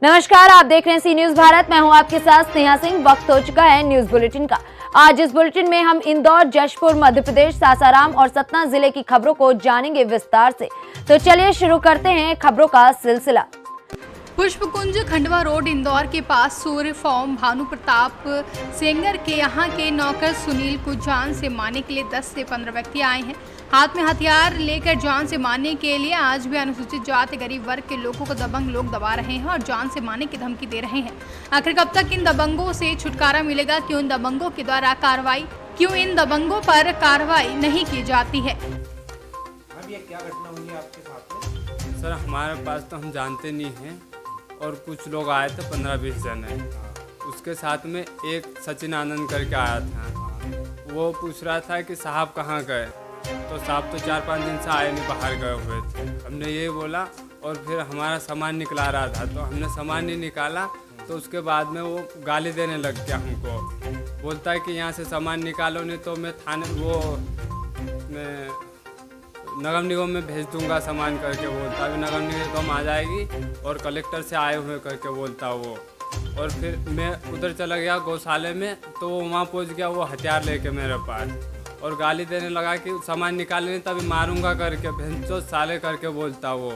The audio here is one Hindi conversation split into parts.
नमस्कार, आप देख रहे हैं सी न्यूज भारत। मैं हूं आपके साथ स्नेहा सिंह। वक्त हो चुका है न्यूज बुलेटिन का। आज इस बुलेटिन में हम इंदौर, जशपुर मध्य प्रदेश, सासाराम और सतना जिले की खबरों को जानेंगे विस्तार से। तो चलिए शुरू करते हैं खबरों का सिलसिला। पुष्पकुंज खंडवा रोड इंदौर के पास सूर्य फॉर्म भानु प्रताप सेंगर के यहाँ के नौकर सुनील को जान से मारने के लिए 10 से 15 व्यक्ति आए हैं। हाथ में हथियार लेकर जान से मारने के लिए आज भी अनुसूचित जाति गरीब वर्ग के लोगों को दबंग लोग दबा रहे हैं और जान से मारने की धमकी दे रहे हैं। आखिर कब तक इन दबंगों से छुटकारा मिलेगा? क्यों इन दबंगों पर कार्रवाई नहीं की जाती है? अब ये क्या घटना हुई है आपके साथ में? सर, हमारे पास तो हम जानते नहीं हैं और कुछ लोग आए थे, 15-20 जने। उसके साथ में एक सचिन आनंद करके आया था। वो पूछ रहा था कि साहब कहाँ गए, तो साहब तो 4-5 दिन से आए नहीं, बाहर गए हुए थे। हमने ये बोला और फिर हमारा सामान निकला रहा था तो हमने सामान नहीं निकाला, तो उसके बाद में वो गाली देने लग गया हमको। बोलता है कि यहाँ से सामान निकालो नहीं तो मैं नगर निगम में भेज दूंगा सामान करके बोलता। अभी नगर निगम आ जाएगी और कलेक्टर से आए हुए करके बोलता वो। और फिर मैं उधर चला गया गौशाले में, तो वो वहाँ पहुँच गया वो हथियार लेके मेरे पास और गाली देने लगा कि सामान निकाले नहीं तभी मारूंगा करके, भेंचो साले करके बोलता वो।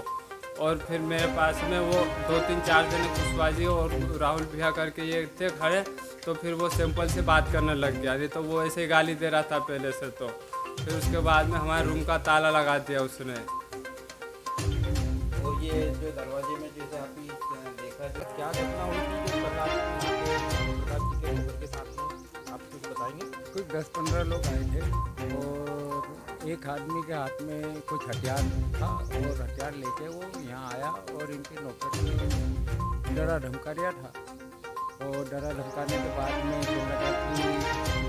और फिर मेरे पास में वो 2-3-4 जने पुष्पाजी और राहुल भैया करके ये थे खड़े, तो फिर वो सिंपल से बात करने लग गया। नहीं तो वो ऐसे ही गाली दे रहा था पहले से। तो फिर उसके बाद में हमारे रूम का ताला लगा दिया उसने। और ये जो दरवाजे में जैसे आपने देखा, जो क्या घटना हुई थी जो प्रताप जी के नौकर के साथ में, आप कुछ बताएंगे? कुछ 10-15 लोग आए थे और एक आदमी के हाथ में कुछ हथियार था और हथियार लेके वो यहाँ आया और इनके नौकर ने डरा धमका दिया था। और डरा धमकाने के बाद में जो लगा कि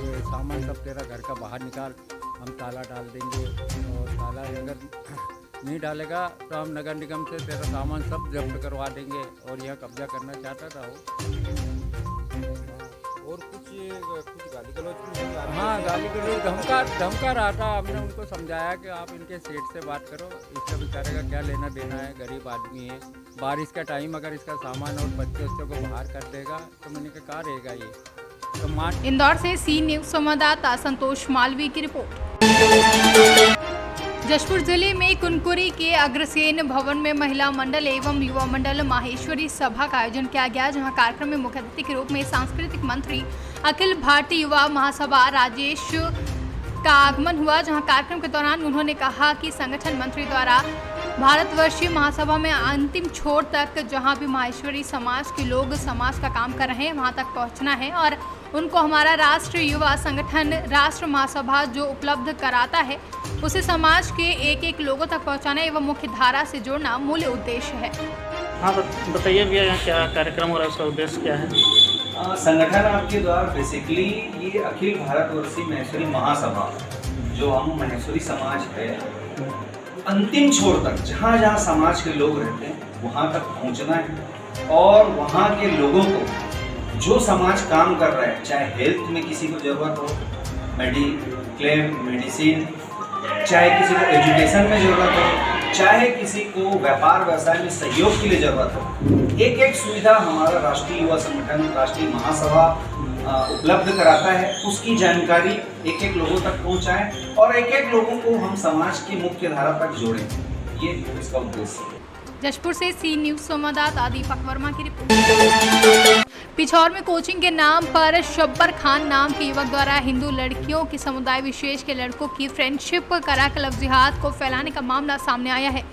ये सामान सब तेरा घर का बाहर निकाल, हम ताला डाल देंगे और ताला अगर नहीं डालेगा तो हम नगर निगम से तेरा सामान सब जब्त करवा देंगे और यह कब्जा करना चाहता था वो। और कुछ गाली गलौज? हाँ, गाली गलौज धमका रहा था। हमने उनको समझाया कि आप इनके सेठ से बात करो, इसका बेचारे का क्या लेना देना है, गरीब आदमी है। बारिश का टाइम अगर इसका सामान और बच्चे को बाहर कर देगा तो मैंने कहा रहेगा ये तो इंदौर से सी न्यूज संवाददाता संतोष मालवी की रिपोर्ट। जशपुर जिले में कुनकुरी के अग्रसेन भवन में महिला मंडल एवं युवा मंडल माहेश्वरी सभा का आयोजन किया गया, जहां कार्यक्रम में मुख्य अतिथि के रूप में सांस्कृतिक मंत्री अखिल भारतीय युवा महासभा राजेश का आगमन हुआ। जहां कार्यक्रम के दौरान उन्होंने कहा कि संगठन मंत्री द्वारा भारतवर्षीय महासभा में अंतिम छोर तक जहां भी माहेश्वरी समाज के लोग समाज का काम कर रहे हैं वहां तक पहुंचना है और उनको हमारा राष्ट्रीय युवा संगठन राष्ट्र महासभा जो उपलब्ध कराता है उसे समाज के एक लोगों तक पहुंचाना एवं मुख्य धारा से जोड़ना मूल उद्देश्य है। हाँ, बताइए भैया यहाँ क्या कार्यक्रम हो रहा है, उसका उद्देश्य क्या है? संगठन आपके द्वारा बेसिकली ये अखिल भारतवर्षीय महेश्वरी महासभा, जो हम महेश्वरी समाज है, अंतिम छोर तक जहाँ जहाँ समाज के लोग रहते हैं वहाँ तक पहुँचना है और वहाँ के लोगों को जो समाज काम कर रहा है, चाहे हेल्थ में किसी को ज़रूरत हो, मेडिक्लेम मेडिसिन, चाहे किसी को एजुकेशन में ज़रूरत हो, चाहे किसी को व्यापार व्यवसाय में सहयोग के लिए ज़रूरत हो, एक सुविधा हमारा राष्ट्रीय युवा संगठन राष्ट्रीय महासभा उपलब्ध कराता है। उसकी जानकारी एक लोगों तक पहुंचाएं और एक लोगों को हम समाज की मुख्य धारा तक जोड़ें, ये इसका उद्देश्य है। जशपुर से सी न्यूज संवाददाता दीपक वर्मा की रिपोर्ट। पिछौर में कोचिंग के नाम पर शब्बर खान नाम के युवक द्वारा हिंदू लड़कियों के समुदाय विशेष के लड़कों की फ्रेंडशिप कराकर लफ्जियात को फैलाने का मामला सामने आया है।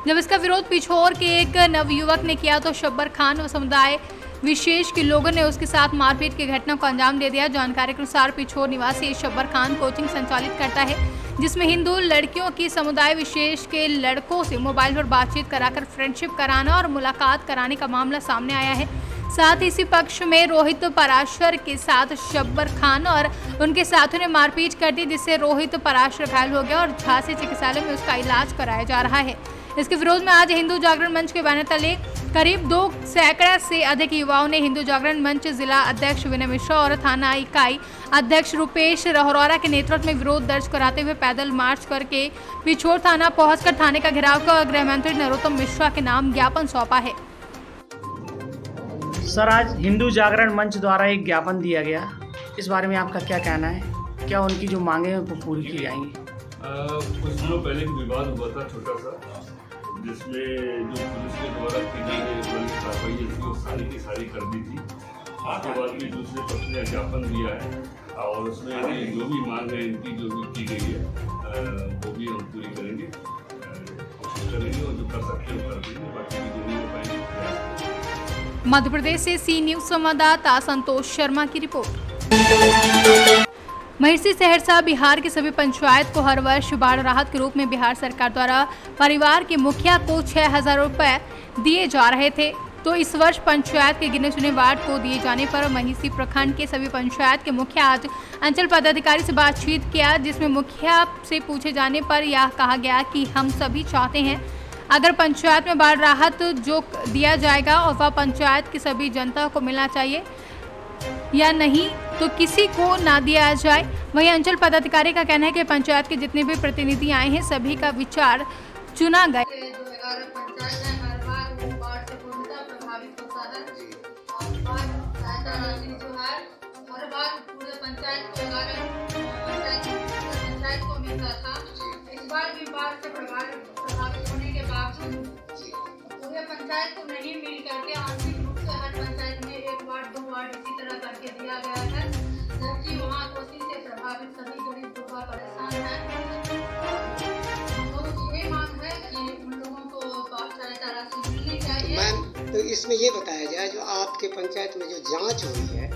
जब इसका विरोध पिछौर के एक नवयुवक ने किया तो शब्बर खान व समुदाय विशेष के लोगों ने उसके साथ मारपीट की घटना को अंजाम दे दिया। जानकारी के अनुसार पिछौर निवासी शब्बर खान कोचिंग संचालित करता है, जिसमें हिंदू लड़कियों की समुदाय विशेष के लड़कों से मोबाइल पर बातचीत कराकर फ्रेंडशिप कराना और मुलाकात कराने का मामला सामने आया है। साथ ही इसी पक्ष में रोहित पराशर के साथ शब्बर खान और उनके साथियों ने मारपीट कर दी, जिससे रोहित पराशर घायल हो गया और झांसी चिकित्सालय में उसका इलाज कराया जा रहा है। इसके विरोध में आज हिंदू जागरण मंच के बैनर तले करीब 200 से अधिक युवाओं ने हिंदू जागरण मंच जिला अध्यक्ष विनय मिश्रा और थाना इकाई अध्यक्ष रुपेश रोहरा के नेतृत्व में विरोध दर्ज कराते हुए पैदल मार्च करके पिछोर थाना पहुंचकर थाने का घेराव कर गृह मंत्री नरोत्तम मिश्रा के नाम ज्ञापन सौंपा है। सर, आज हिंदू जागरण मंच द्वारा एक ज्ञापन दिया गया, इस बारे में आपका क्या कहना है? क्या उनकी जो मांगे हैं वो पूरी की जाएंगी? कुछ दिनों पहले एक विवाद हुआ था छोटा सा, जिसमें जो पुलिस के द्वारा की गई कार्रवाई थी वो सारी की सारी कर दी थी। उसके बाद भी दूसरे पक्ष ने ज्ञापन दिया है और उसमें जो भी मांग है इनकी जो भी की गई है वो भी हम पूरी करेंगे, कोशिश करेंगे और जो कर सकते हैं वो कर देंगे, बाकी भी जो नहीं हो पाएंगे। मध्य प्रदेश से सी न्यूज संवाददाता संतोष शर्मा की रिपोर्ट। महर्षि सहरसा बिहार के सभी पंचायत को हर वर्ष बाढ़ राहत के रूप में बिहार सरकार द्वारा परिवार के मुखिया को 6,000 रुपए दिए जा रहे थे। तो इस वर्ष पंचायत के गिने चुने वार्ड को दिए जाने पर महिषी प्रखंड के सभी पंचायत के मुखिया आज अंचल पदाधिकारी से बातचीत किया, जिसमें मुखिया से पूछे जाने पर यह कहा गया कि हम सभी चाहते हैं अगर पंचायत में बाढ़ राहत जो दिया जाएगा और वह पंचायत की सभी जनता को मिलना चाहिए या नहीं तो किसी को ना दिया जाए। वहीं अंचल पदाधिकारी का कहना है कि पंचायत के जितने भी प्रतिनिधि आए हैं सभी का विचार चुना गया। पंचायत को नहीं मिल करके आंशिक रूप से हर पंचायत में 1 वार्ड 2 वार्ड इसी तरह करके दिया गया है, जबकि वहाँ कोसी से प्रभावित सभी गरीब लोग परेशान हैं। तो ये मांग है कि उन लोगों को सहायता राशि मिलनी चाहिए। मैम, तो इसमें ये बताया जाए जो आपके पंचायत में जो जांच हुई है,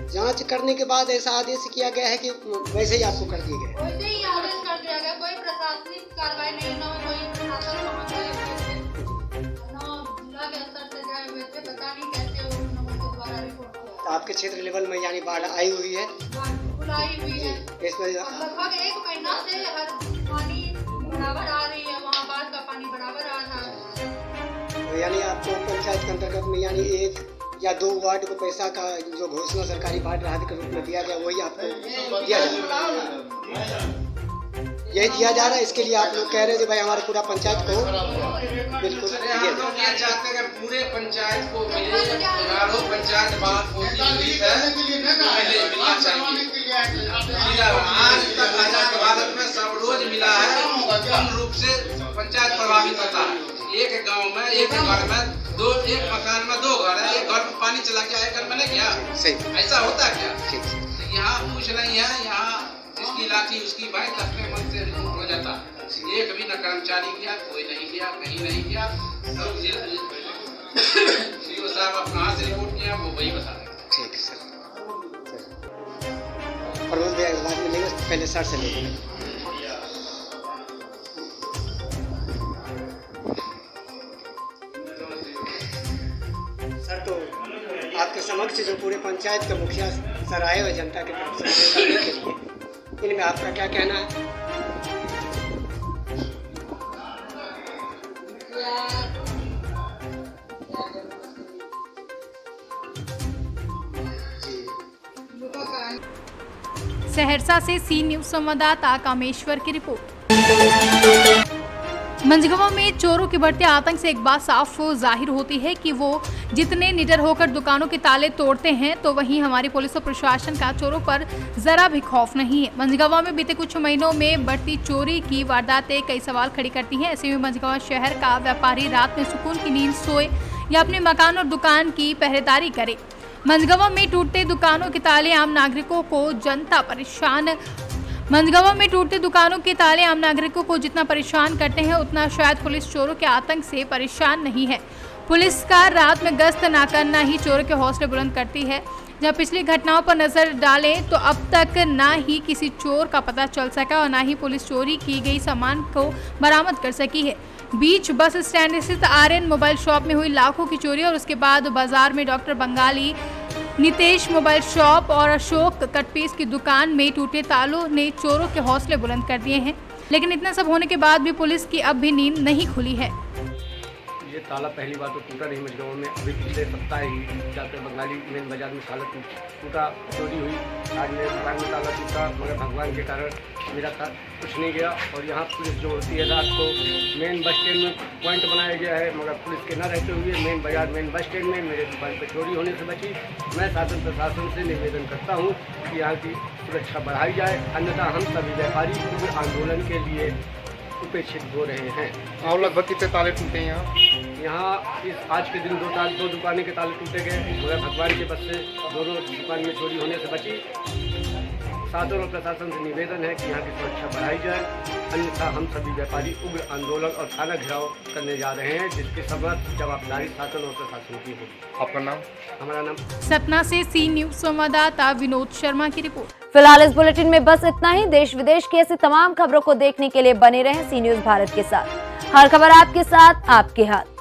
जांच करने के बाद ऐसा आदेश किया गया है कि वैसे ही आपको कर दिए गए? वैसे ही आदेश कर दिया गया, कोई प्रशासनिक कार्रवाई नहीं, न कोई प्रशासन वहाँ गए हुए थे, न जिला के स्तर से गए हुए थे, पता नहीं कैसे उन लोगों के द्वारा रिपोर्ट हुआ। तो आपके क्षेत्र लेवल में यानी बाढ़ आई हुई है? बाढ़ बिल्कुल आई हुई है, इसमें लगभग 1 महीना से हर पानी बराबर आ रही है, वहाँ बाढ़ का पानी बराबर आ रहा है। तो यानी आपको पंचायत के अंतर्गत में यानी 1 या 2 वार्ड को पैसा का जो घोषणा सरकारी बाढ़ राहत के रूप में दिया गया वही आपको दिया जा रहा है, यही दिया जा रहा है। इसके लिए आप लोग कह रहे हैं कि भाई हमारे पूरा पंचायत को बिल्कुल दिया जाए। चाहते हैं पूरे पंचायत को मिले, 11 पंचायत बाढ़ होती है मिलना चाहिए। आज तक आजाद भारत में सब रोज मिला है, कम रूप से पंचायत प्रभावित होता है। एक गांव में एक घर में एक मकान में 2 घर है, एक घर में पानी चला गया, एक घर में नहीं गया, ऐसा होता क्या? यहाँ कुछ नहीं है, यहाँ जिसकी लाठी उसकी भैंस अपने मन से हो जाता। एक भी न कर्मचारी गया, कोई नहीं गया, कहीं नहीं गया, सब सीओ साहब अपना हाथ से रिपोर्ट किया, वो वही बता रहे। ठीक है सर, प्रमोद भैया बाद में लेंगे, पहले सर से लेंगे। सर, तो आपके समक्ष जो पूरे पंचायत के मुखिया सर आए हुए जनता के तरफ से करने के लिए, इनमें आपका क्या कहना है? सहरसा से सी न्यूज संवाददाता कामेश्वर की रिपोर्ट। मंझगवा में चोरों के बढ़ते आतंक से एक बात साफ जाहिर होती है कि वो जितने निडर होकर दुकानों के ताले तोड़ते हैं, तो वहीं हमारी पुलिस और प्रशासन का चोरों पर जरा भी खौफ नहीं है। मंझगवा में बीते कुछ महीनों में बढ़ती चोरी की वारदातें कई सवाल खड़ी करती हैं। ऐसे में मंझगवा शहर का व्यापारी रात में सुकून की नींद सोए या अपने मकान और दुकान की पहरेदारी करे। मंझगवा में टूटते दुकानों के ताले आम नागरिकों को जनता परेशान मंझगवा में टूटते दुकानों के ताले आम नागरिकों को जितना परेशान करते हैं, उतना शायद पुलिस चोरों के आतंक से परेशान नहीं है। पुलिस का रात में गश्त न करना ही चोरों के हौसले बुलंद करती है। जब पिछली घटनाओं पर नजर डालें तो अब तक ना ही किसी चोर का पता चल सका और ना ही पुलिस चोरी की गई सामान को बरामद कर सकी है। बीच बस स्टैंड स्थित आर्यन मोबाइल शॉप में हुई लाखों की चोरी और उसके बाद बाजार में doctor Bengali, Nitesh mobile shop और अशोक कटपीस की दुकान में टूटे तालों ने चोरों के हौसले बुलंद कर दिए हैं। लेकिन इतना सब होने के बाद भी पुलिस की अब भी नींद नहीं खुली है। ये ताला पहली बार तो टूटा नहीं मजगाँव में, अभी पिछले सप्ताह ही जाकर बंगाली मेन बाजार में ताला टूटा, चोरी हुई। आज मेरे दुकान में ताला टूटा, मगर भगवान के कारण मेरा कुछ नहीं गया। और यहाँ पुलिस जो होती है रात को मेन बस स्टैंड में पॉइंट बनाया गया है, मगर पुलिस के न रहते हुए मेन बाजार मेन बस स्टैंड में मेरे दुकान पर चोरी होने से बची। मैं शासन प्रशासन से निवेदन करता हूँ कि यहाँ की सुरक्षा बढ़ाई जाए, अन्यथा हम सभी व्यापारी उग्र आंदोलन के लिए उपेक्षित हो रहे हैं। और लगभग कितने ताले टूटे हैं यहाँ इस आज के दिन दो दुकानें के ताले टूटे गए, मगर भगवान के बस से दोनों दुकान में चोरी होने से बची। शासन और प्रशासन से निवेदन है कि यहाँ की सुरक्षा बढ़ाई जाए, अन्यथा हम सभी व्यापारी उग्र आंदोलन और थाना घेराव करने जा रहे हैं, जिसकी समस्त जवाबदारी शासन और प्रशासन की होगी। आपका नाम? हमारा नाम सतना से सी न्यूज संवाददाता विनोद शर्मा की रिपोर्ट। फिलहाल इस बुलेटिन में बस इतना ही। देश विदेश की ऐसी तमाम खबरों को देखने के लिए बने रहें सी न्यूज भारत के साथ। हर खबर आपके साथ, आपके हाथ।